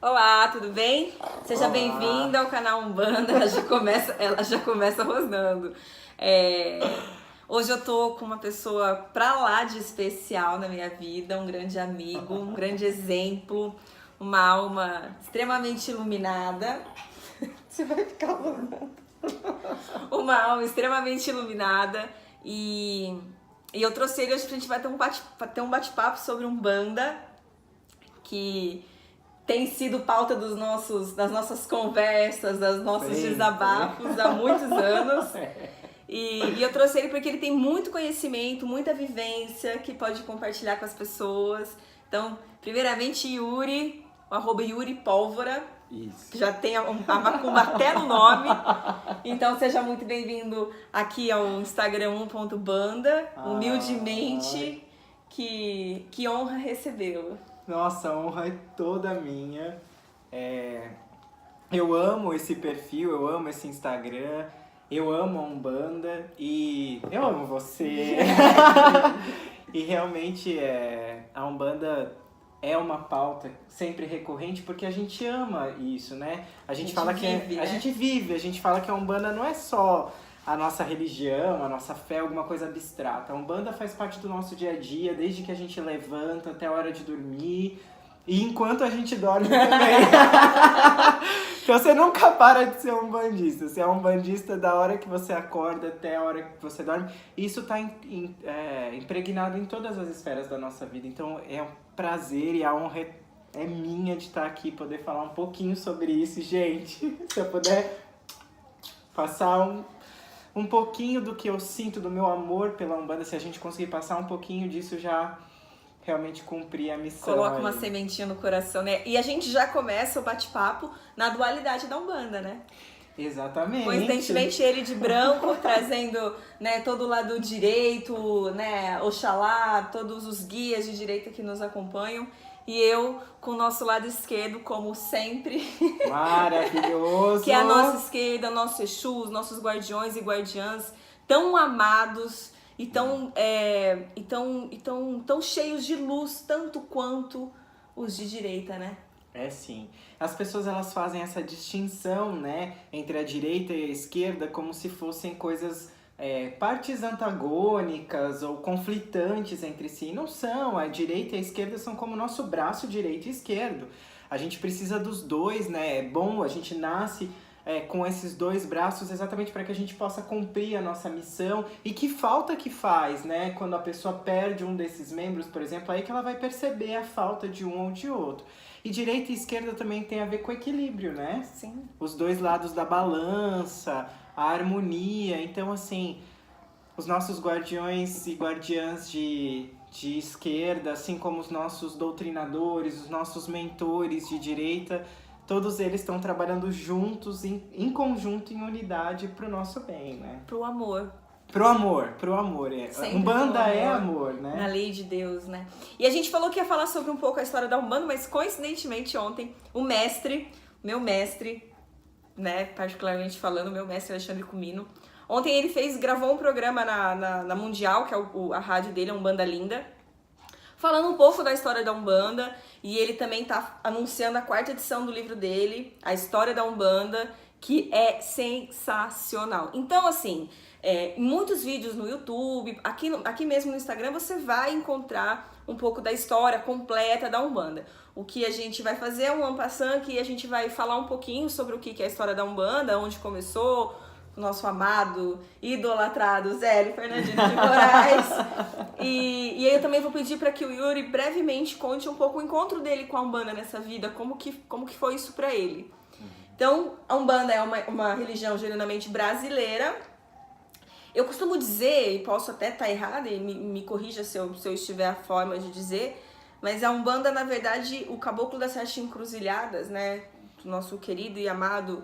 Olá, tudo bem? Seja Olá. bem-vindo ao canal Umbanda. Ela já começa rosnando. Hoje eu tô com uma pessoa pra lá de especial na minha vida, um grande amigo, um grande exemplo, uma alma extremamente iluminada. Você vai ficar rosnando. Uma alma extremamente iluminada e eu trouxe ele hoje pra gente vai ter um bate-papo sobre Umbanda, que tem sido pauta das nossas conversas, das nossos desabafos há muitos anos. E eu trouxe ele porque ele tem muito conhecimento, muita vivência que pode compartilhar com as pessoas. Então, primeiramente, Yuri, o @Yuri Pólvora, Isso. que já tem a macumba até no nome. Então, seja muito bem-vindo aqui ao Instagram 1.banda, humildemente, que honra recebê-lo. Nossa, a honra é toda minha. Eu amo esse perfil, eu amo esse Instagram, eu amo a Umbanda e eu amo você. E realmente a Umbanda é uma pauta sempre recorrente porque a gente ama isso, né? A gente fala que a gente vive, a gente fala que a Umbanda não é só a nossa religião, a nossa fé, alguma coisa abstrata. A Umbanda faz parte do nosso dia a dia, desde que a gente levanta até a hora de dormir e enquanto a gente dorme também. Então você nunca para de ser um bandista. Você é um bandista da hora que você acorda até a hora que você dorme. E isso está impregnado em todas as esferas da nossa vida. Então é um prazer e a honra é minha de estar aqui, poder falar um pouquinho sobre isso. Gente, se eu puder passar um pouquinho do que eu sinto, do meu amor pela Umbanda, se a gente conseguir passar um pouquinho disso, já realmente cumprir a missão. Coloca uma sementinha no coração, né? E a gente já começa o bate-papo na dualidade da Umbanda, né? Exatamente. Coincidentemente, ele de branco, trazendo, né, todo o lado direito, né, Oxalá, todos os guias de direita que nos acompanham. E eu com o nosso lado esquerdo, como sempre. Maravilhoso! Que é a nossa esquerda, nossos Exus, nossos guardiões e guardiãs, tão amados e tão cheios de luz, tanto quanto os de direita, né? É sim. As pessoas elas fazem essa distinção, né, entre a direita e a esquerda como se fossem coisas, partes antagônicas ou conflitantes entre si. Não são. A direita e a esquerda são como o nosso braço direito e esquerdo. A gente precisa dos dois, né? É bom, a gente nasce com esses dois braços exatamente para que a gente possa cumprir a nossa missão. E que falta que faz, né? Quando a pessoa perde um desses membros, por exemplo, aí que ela vai perceber a falta de um ou de outro. E direita e esquerda também tem a ver com equilíbrio, né? Sim. Os dois lados da balança, a harmonia. Então, assim, os nossos guardiões e guardiãs de esquerda, assim como os nossos doutrinadores, os nossos mentores de direita, todos eles estão trabalhando juntos, em conjunto, em unidade, pro nosso bem, né? Pro amor. Pro amor. Sempre Umbanda pro amor, é amor, né? Na lei de Deus, né? E a gente falou que ia falar sobre um pouco a história da Umbanda, mas coincidentemente ontem, meu mestre, né, particularmente falando, meu mestre Alexandre Cumino, ontem ele gravou um programa na Mundial, que é a rádio dele, a Umbanda Linda, falando um pouco da história da Umbanda, e ele também tá anunciando a 4ª edição do livro dele, A História da Umbanda, que é sensacional. Então, assim, em muitos vídeos no YouTube, aqui mesmo no Instagram, você vai encontrar um pouco da história completa da Umbanda. O que a gente vai fazer é um en passant, que a gente vai falar um pouquinho sobre o que é a história da Umbanda, onde começou, o nosso amado, idolatrado Zélio Fernandino de Moraes. E aí eu também vou pedir para que o Yuri brevemente conte um pouco o encontro dele com a Umbanda nessa vida, como que foi isso para ele. Então, a Umbanda é uma religião genuinamente brasileira. Eu costumo dizer, e posso até estar errada, e me corrija se eu estiver a forma de dizer, mas a Umbanda, na verdade, o caboclo das 7 encruzilhadas, né, do nosso querido e amado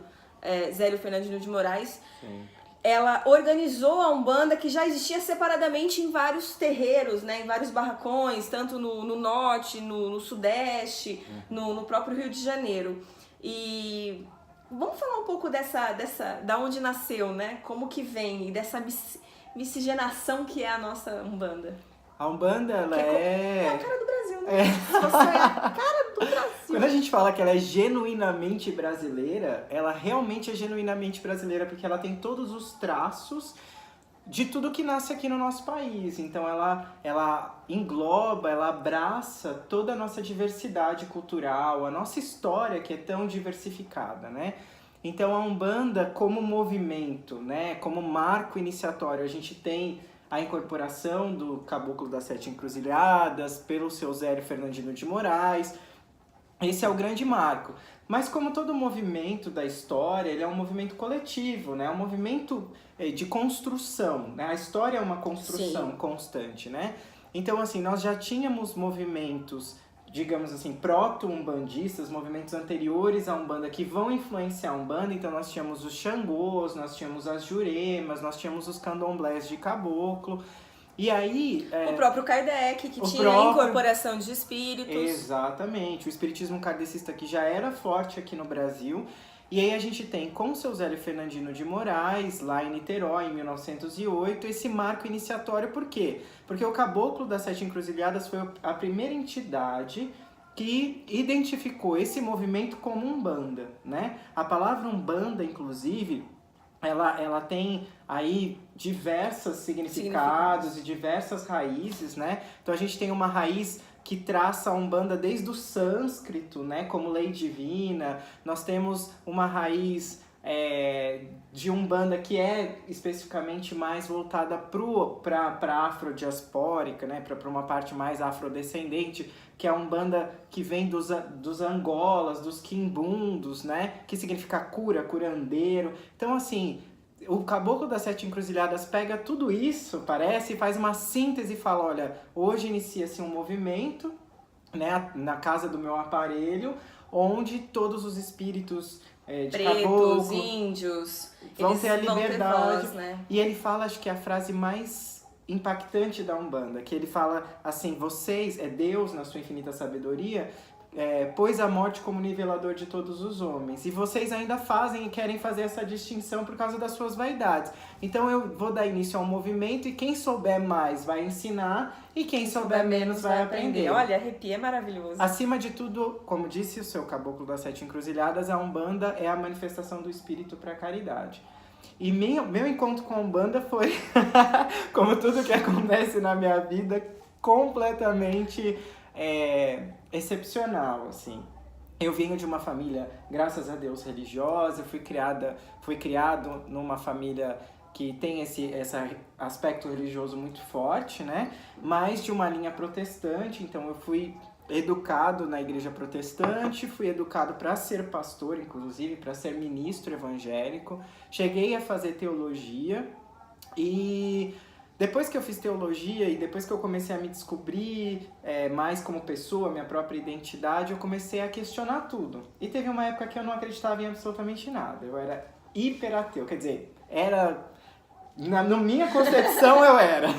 Zélio Fernandino de Moraes, Sim. Ela organizou a Umbanda, que já existia separadamente em vários terreiros, né, em vários barracões, tanto no norte, no sudeste, no próprio Rio de Janeiro. E vamos falar um pouco da onde nasceu, né? Como que vem, e dessa miscigenação que é a nossa Umbanda. A Umbanda, ela É a cara do Brasil, né? Se você é a cara Quando a gente fala que ela é genuinamente brasileira, ela realmente é genuinamente brasileira, porque ela tem todos os traços de tudo que nasce aqui no nosso país. Então ela engloba, ela abraça toda a nossa diversidade cultural, a nossa história que é tão diversificada, né? Então a Umbanda como movimento, né, como marco iniciatório, a gente tem a incorporação do Caboclo das Sete Encruzilhadas pelo seu Zélio Fernandino de Moraes. Esse é o grande marco. Mas como todo movimento da história, ele é um movimento coletivo, né? É um movimento de construção, né? A história é uma construção constante, né? Então, assim, nós já tínhamos movimentos, digamos assim, proto-umbandistas, movimentos anteriores à Umbanda que vão influenciar a Umbanda. Então, nós tínhamos os Xangôs, nós tínhamos as Juremas, nós tínhamos os candomblés de caboclo. E aí... O próprio Kardec, que tinha a incorporação de espíritos. Exatamente. O espiritismo kardecista que já era forte aqui no Brasil. E aí a gente tem, com o seu Zélio Fernandino de Moraes, lá em Niterói, em 1908, esse marco iniciatório. Por quê? Porque o Caboclo das Sete Encruzilhadas foi a primeira entidade que identificou esse movimento como Umbanda, né? A palavra Umbanda, inclusive... Ela tem aí diversos significados e diversas raízes, né? Então a gente tem uma raiz que traça a Umbanda desde o sânscrito, né? Como lei divina. Nós temos uma raiz de Umbanda que é especificamente mais voltada para a afrodiaspórica, né? Para uma parte mais afrodescendente, que é a Umbanda que vem dos Angolas, dos Quimbundos, né? Que significa cura, curandeiro. Então, assim, o Caboclo das Sete Encruzilhadas pega tudo isso, parece, e faz uma síntese e fala, olha, hoje inicia-se um movimento, né? Na casa do meu aparelho, onde todos os espíritos de pretos, caboclo, índios, vão ter a liberdade. Voz, né? E ele fala, acho que é a frase mais impactante da Umbanda, que ele fala assim, vocês, Deus na sua infinita sabedoria, pôs a morte como nivelador de todos os homens. E vocês ainda fazem e querem fazer essa distinção por causa das suas vaidades. Então eu vou dar início a um movimento e quem souber mais vai ensinar e quem souber menos vai aprender. Olha, arrepia, é maravilhoso. Acima de tudo, como disse o seu Caboclo das Sete Encruzilhadas, a Umbanda é a manifestação do espírito para a caridade. E meu encontro com a Umbanda foi, como tudo que acontece na minha vida, completamente excepcional, assim. Eu venho de uma família, graças a Deus, religiosa, fui criado numa família que tem esse aspecto religioso muito forte, né? Mas de uma linha protestante, então eu fui educado na igreja protestante, fui educado para ser pastor, inclusive, para ser ministro evangélico. Cheguei a fazer teologia e depois que eu fiz teologia e depois que eu comecei a me descobrir mais como pessoa, minha própria identidade, eu comecei a questionar tudo. E teve uma época que eu não acreditava em absolutamente nada. Eu era hiper ateu, quer dizer, na minha concepção eu era.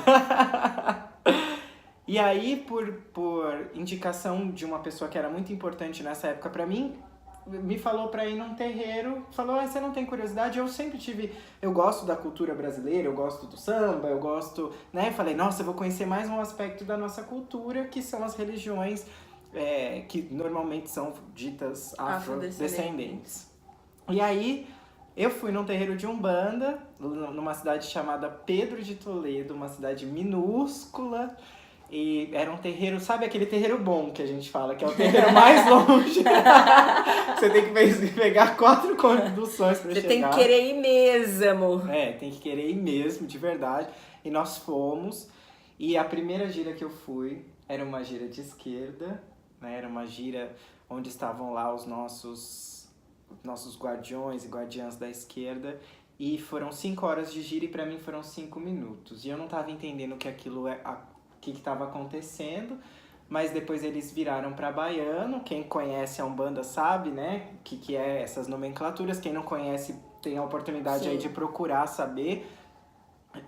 E aí, por indicação de uma pessoa que era muito importante nessa época pra mim, me falou pra ir num terreiro, falou, você não tem curiosidade? Eu gosto da cultura brasileira, eu gosto do samba, eu gosto, né? Falei, nossa, eu vou conhecer mais um aspecto da nossa cultura, que são as religiões que normalmente são ditas afrodescendentes. E aí, eu fui num terreiro de Umbanda, numa cidade chamada Pedro de Toledo, uma cidade minúscula. E era um terreiro, sabe aquele terreiro bom que a gente fala, que é o terreiro mais longe. Você tem que pegar 4 conduções pra chegar. Você tem que querer ir mesmo. Tem que querer ir mesmo, de verdade. E nós fomos. E a primeira gira que eu fui era uma gira de esquerda, né? Era uma gira onde estavam lá os nossos guardiões e guardiãs da esquerda. E foram 5 horas de gira e pra mim foram 5 minutos. E eu não tava entendendo que aquilo que estava acontecendo, mas depois eles viraram para baiano. Quem conhece a Umbanda sabe, né, que é essas nomenclaturas. Quem não conhece tem a oportunidade aí de procurar saber.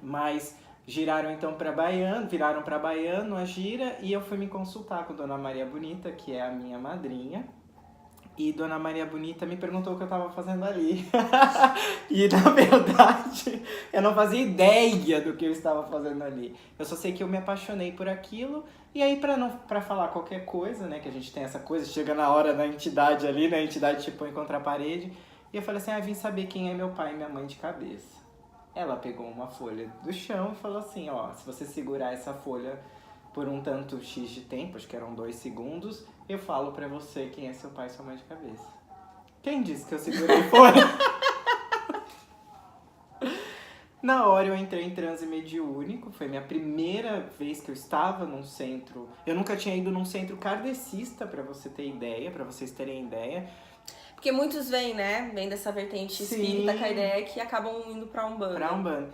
Mas viraram para baiano a gira, e eu fui me consultar com Dona Maria Bonita, que é a minha madrinha. E Dona Maria Bonita me perguntou o que eu tava fazendo ali. E na verdade, eu não fazia ideia do que eu estava fazendo ali. Eu só sei que eu me apaixonei por aquilo. E aí, pra falar qualquer coisa, né, que a gente tem essa coisa, chega na hora da entidade ali, né, a entidade te põe contra a parede. E eu falei assim, vim saber quem é meu pai e minha mãe de cabeça. Ela pegou uma folha do chão e falou assim, ó, se você segurar essa folha por um tanto X de tempo, acho que eram 2 segundos, eu falo pra você quem é seu pai e sua mãe de cabeça. Quem disse que eu segurei folha? Na hora eu entrei em transe mediúnico, foi minha primeira vez que eu estava num centro. Eu nunca tinha ido num centro kardecista, pra você ter ideia, pra vocês terem ideia. Porque muitos vêm, né? Vêm dessa vertente espírita, Kardec, e acabam indo pra Umbanda. Pra Umbanda.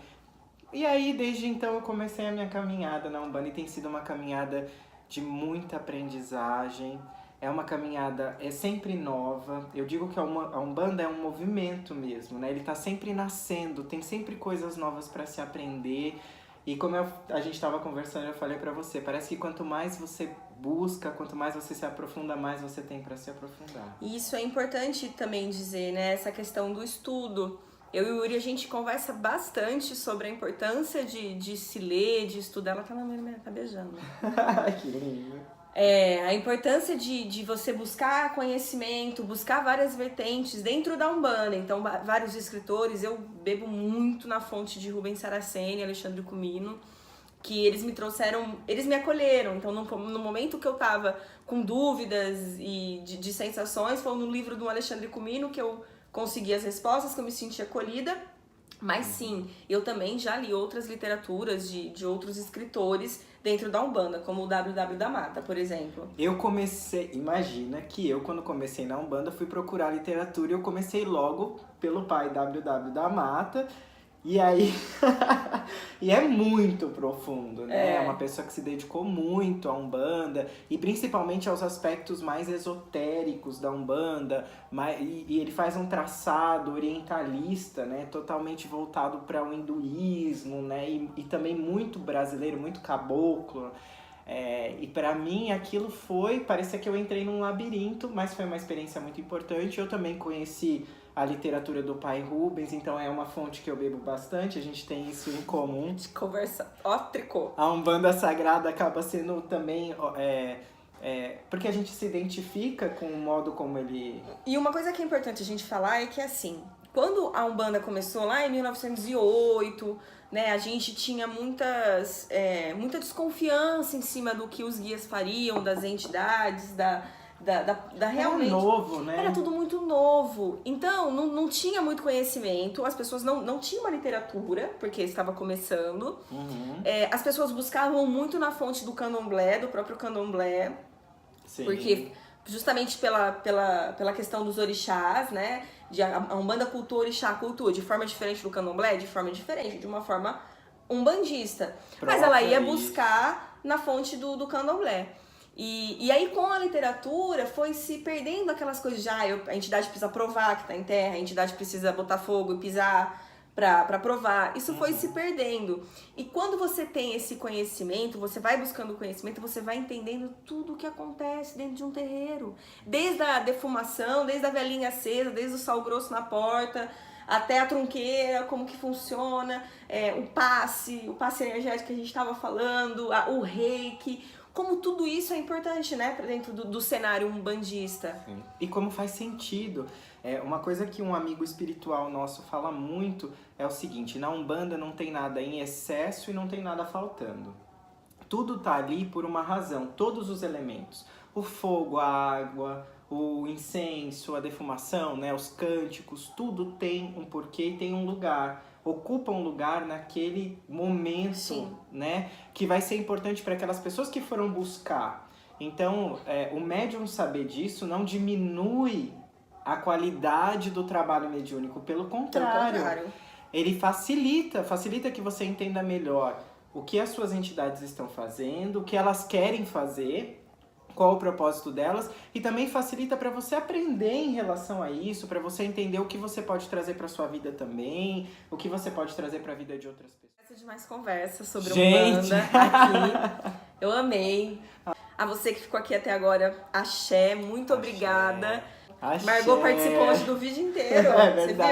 E aí, desde então, eu comecei a minha caminhada na Umbanda e tem sido uma caminhada de muita aprendizagem. É uma caminhada, é sempre nova. Eu digo que a Umbanda é um movimento mesmo, né? Ele tá sempre nascendo, tem sempre coisas novas para se aprender. E como a gente estava conversando, eu falei para você, parece que quanto mais você busca, quanto mais você se aprofunda, mais você tem para se aprofundar. E isso é importante também dizer, né? Essa questão do estudo. Eu e o Yuri, a gente conversa bastante sobre a importância de se ler, de estudar. Ela tá na minha tá beijando. Que lindo. A importância de você buscar conhecimento, buscar várias vertentes dentro da Umbanda. Então, vários escritores, eu bebo muito na fonte de Rubens Saraceni, Alexandre Comino, que eles me trouxeram, eles me acolheram. Então, no momento que eu tava com dúvidas e de sensações, foi no livro do Alexandre Comino que eu consegui as respostas, que eu me senti acolhida. Mas sim, eu também já li outras literaturas de outros escritores dentro da Umbanda, como o W.W. da Mata, por exemplo. Imagina que eu, quando comecei na Umbanda, fui procurar literatura e eu comecei logo pelo pai W.W. da Mata. E aí, e é muito profundo, né? É uma pessoa que se dedicou muito à Umbanda e principalmente aos aspectos mais esotéricos da Umbanda. E ele faz um traçado orientalista, né? Totalmente voltado para o hinduísmo, né? E também muito brasileiro, muito caboclo. E para mim aquilo parecia que eu entrei num labirinto, mas foi uma experiência muito importante. Eu também conheci a literatura do pai Rubens, então é uma fonte que eu bebo bastante, a gente tem isso em comum. De conversa, tricô. A Umbanda Sagrada acaba sendo também, porque a gente se identifica com o modo como ele... E uma coisa que é importante a gente falar é que, assim, quando a Umbanda começou lá em 1908, né, a gente tinha muita desconfiança em cima do que os guias fariam, das entidades, realmente... Era novo, né? Era tudo muito novo. Então, não tinha muito conhecimento, as pessoas não tinham uma literatura, porque estava começando. Uhum. As pessoas buscavam muito na fonte do candomblé, do próprio candomblé. Sim. Porque, justamente pela questão dos orixás, né? A Umbanda cultua, o orixá cultua de forma diferente do candomblé, de forma diferente, de uma forma umbandista. Mas ela ia buscar na fonte do candomblé. E aí, com a literatura, foi se perdendo aquelas coisas de a entidade precisa provar que tá em terra, a entidade precisa botar fogo e pisar pra provar. Isso foi se perdendo. E quando você tem esse conhecimento, você vai buscando conhecimento, você vai entendendo tudo o que acontece dentro de um terreiro. Desde a defumação, desde a velhinha acesa, desde o sal grosso na porta, até a trunqueira, como que funciona, o passe energético que a gente estava falando, o reiki... Como tudo isso é importante, né, pra dentro do cenário umbandista. Sim. E como faz sentido. Uma coisa que um amigo espiritual nosso fala muito é o seguinte: na Umbanda não tem nada em excesso e não tem nada faltando. Tudo tá ali por uma razão, todos os elementos. O fogo, a água, o incenso, a defumação, né, os cânticos, tudo tem um porquê e tem um lugar. Ocupa um lugar naquele momento, sim, né, que vai ser importante para aquelas pessoas que foram buscar. Então, o médium saber disso não diminui a qualidade do trabalho mediúnico, pelo contrário. Ele facilita que você entenda melhor o que as suas entidades estão fazendo, o que elas querem fazer, qual o propósito delas, e também facilita para você aprender em relação a isso, para você entender o que você pode trazer para sua vida também, o que você pode trazer para a vida de outras pessoas. Essa de mais conversa sobre Umbanda aqui. Eu amei. A você que ficou aqui até agora, axé, muito obrigada. Axé. Margot participou hoje do vídeo inteiro. É Você verdade.